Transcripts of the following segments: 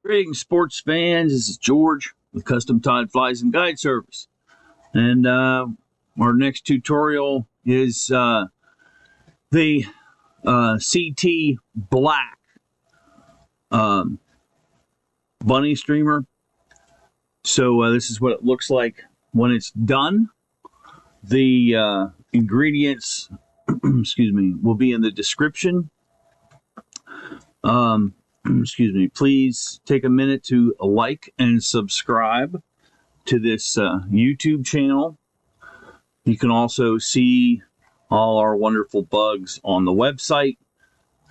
Greetings, sports fans. This is George with Custom Tied Flies and Guide Service. And our next tutorial is the CT Black bunny streamer. So this is what it looks like when it's done. The ingredients, excuse me, will be in the description. Excuse me, please take a minute to like and subscribe to this YouTube channel. You can also see all our wonderful bugs on the website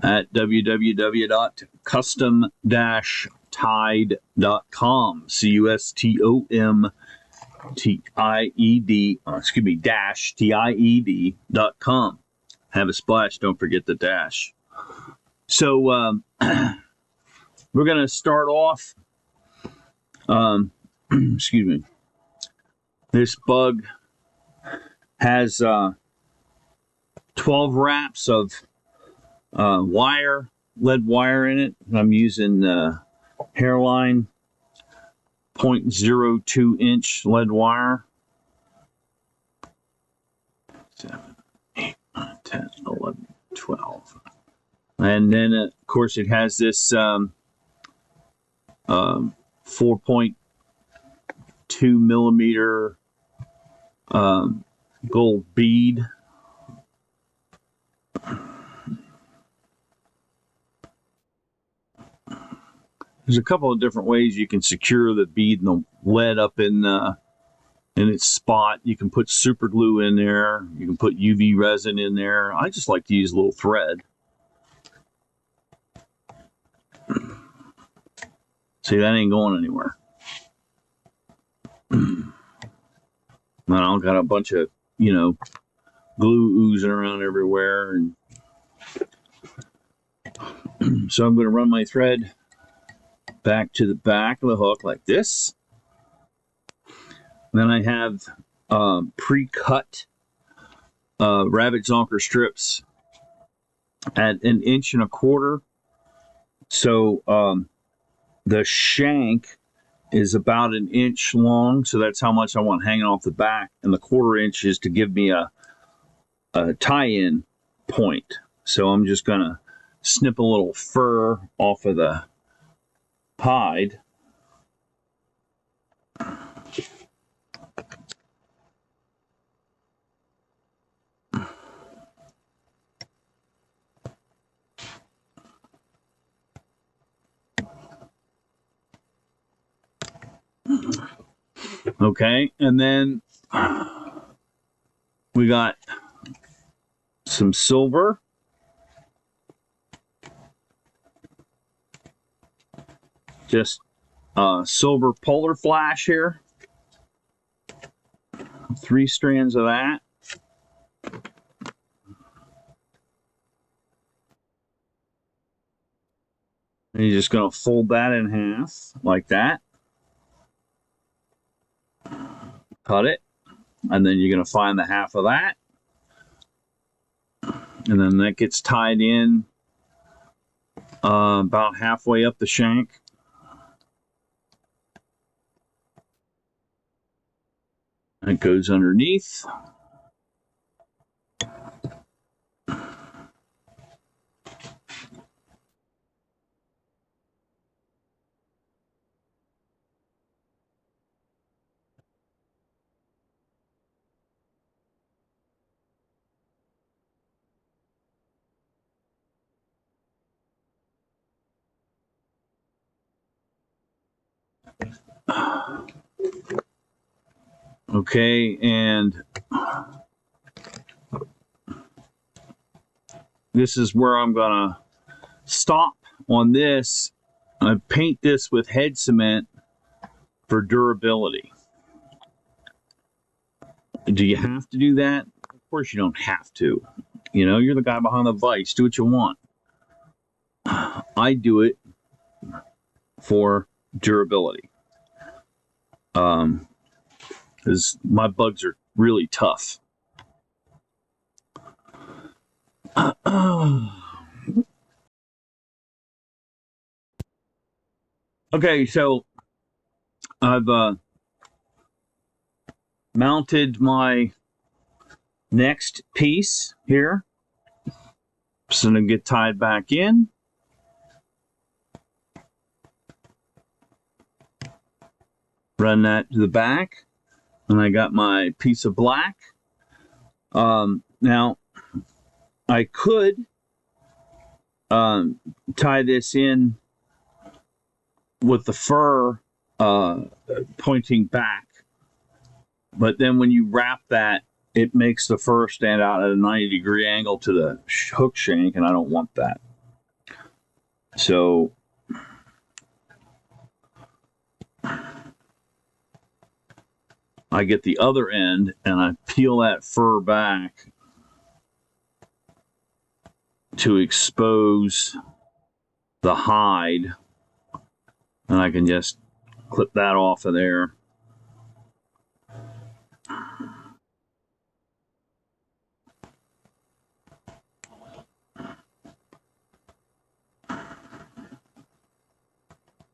at www.custom-tied.com. CUSTOM-TIED.com. Have a splash, don't forget the dash. So we're going to start off, excuse me, this bug has 12 wraps of wire, lead wire in it. I'm using Hareline 0.02 inch lead wire. 7, 8, 9, 10, 11, 12. And then, of course, it has this 4.2 millimeter gold bead. There's a couple of different ways you can secure the bead and the lead up in its spot. You can put super glue in there. You can put UV resin in there. I just like to use a little thread. See, that ain't going anywhere. I've got a bunch of, glue oozing around everywhere. And so I'm going to run my thread back to the back of the hook like this. Then I have pre-cut rabbit zonker strips at 1.25 inches. So the shank is about 1 inch long, so that's how much I want hanging off the back, and the 1/4 inch is to give me a tie-in point. So I'm just gonna snip a little fur off of the hide. Okay, and then we got some silver. Just silver polar flash here. 3 strands of that. And you're just going to fold that in half like that. Cut it, and then you're going to find the half of that, and then that gets tied in about halfway up the shank. It goes underneath. Okay, and this is where I'm gonna stop on this. I paint this with head cement for durability. Do you have to do that? Of course you don't have to. You're the guy behind the vise. Do what you want. I do it for durability. Because my bugs are really tough. Okay, so I've mounted my next piece here. Just gonna get tied back in. Run that to the back. And I got my piece of black. Now, I could tie this in with the fur pointing back. But then when you wrap that, it makes the fur stand out at a 90-degree angle to the hook shank, and I don't want that. So I get the other end and I peel that fur back to expose the hide, and I can just clip that off of there.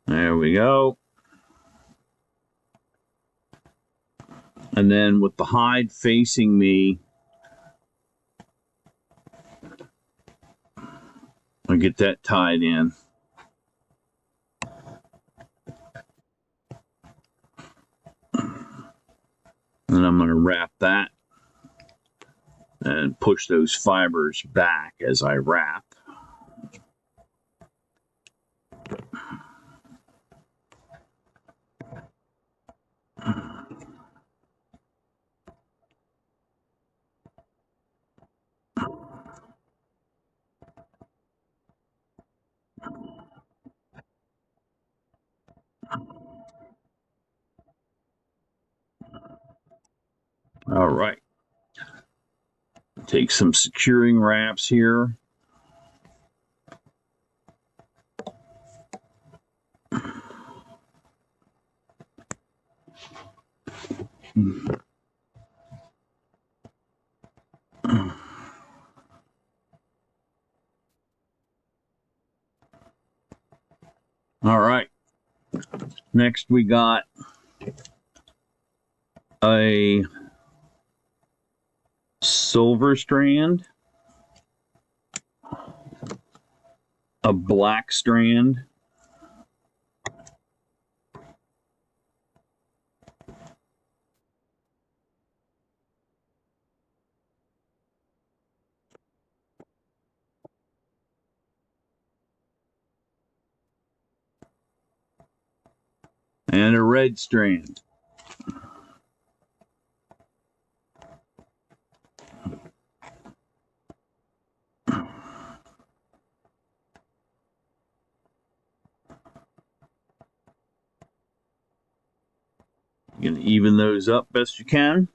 There we go. And then with the hide facing me, I get that tied in. And I'm going to wrap that and push those fibers back as I wrap. All right. Take some securing wraps here. All right. Next, we got a silver strand, a black strand, and a red strand. You're going to even those up best you can.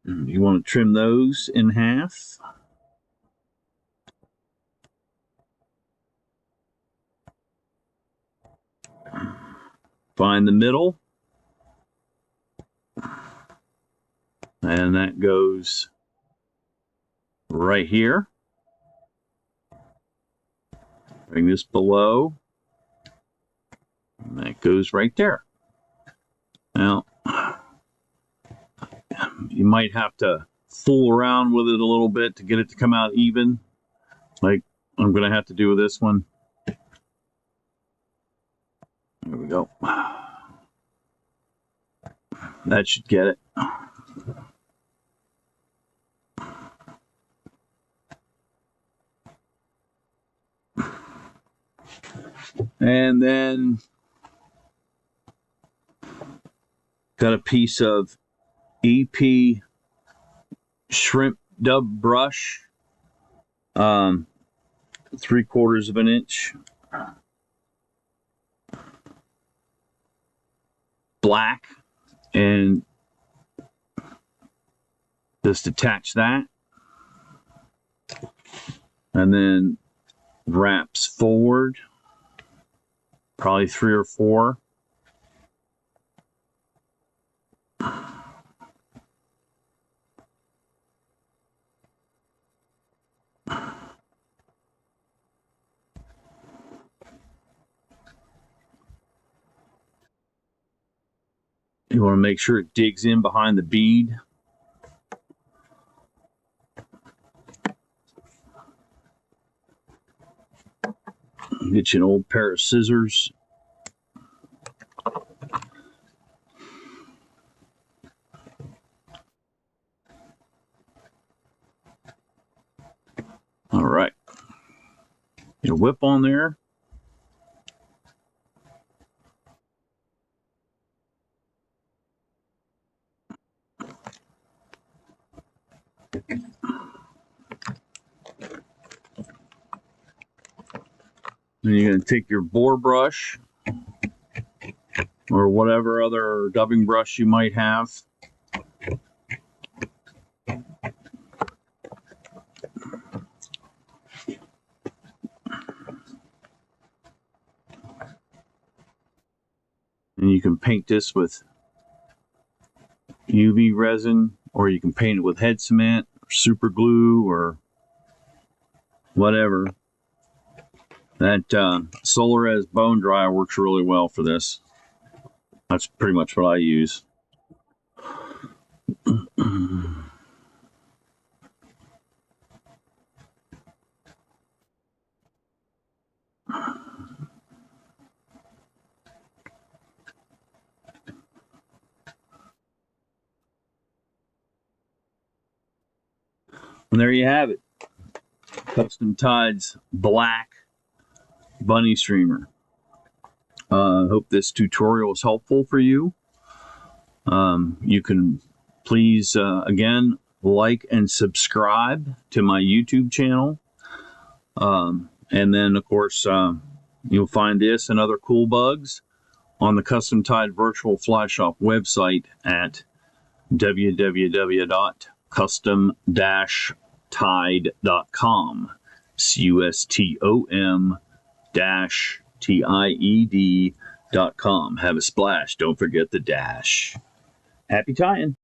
You want to trim those in half. Find the middle. And that goes right here. Bring this below. And that goes right there. Now, you might have to fool around with it a little bit to get it to come out even, like I'm going to have to do with this one. There we go. That should get it. And then got a piece of EP shrimp dub brush, 3/4 of an inch, black, and just attach that, and then wraps forward, probably 3 or 4. You want to make sure it digs in behind the bead. Get you an old pair of scissors. All right. Get a whip on there. Then you're going to take your bore brush or whatever other dubbing brush you might have. And you can paint this with UV resin, or you can paint it with head cement, or super glue, or whatever. That Solares bone dryer works really well for this. That's pretty much what I use. And there you have it. Custom Tied's black bunny streamer. I hope this tutorial was helpful for you. You can please, again, like and subscribe to my YouTube channel. And then, of course, you'll find this and other cool bugs on the Custom Tied Virtual Fly Shop website at www.custom-tied.com. CUSTOM-TIED.com. Have a splash. Don't forget the dash. Happy tying.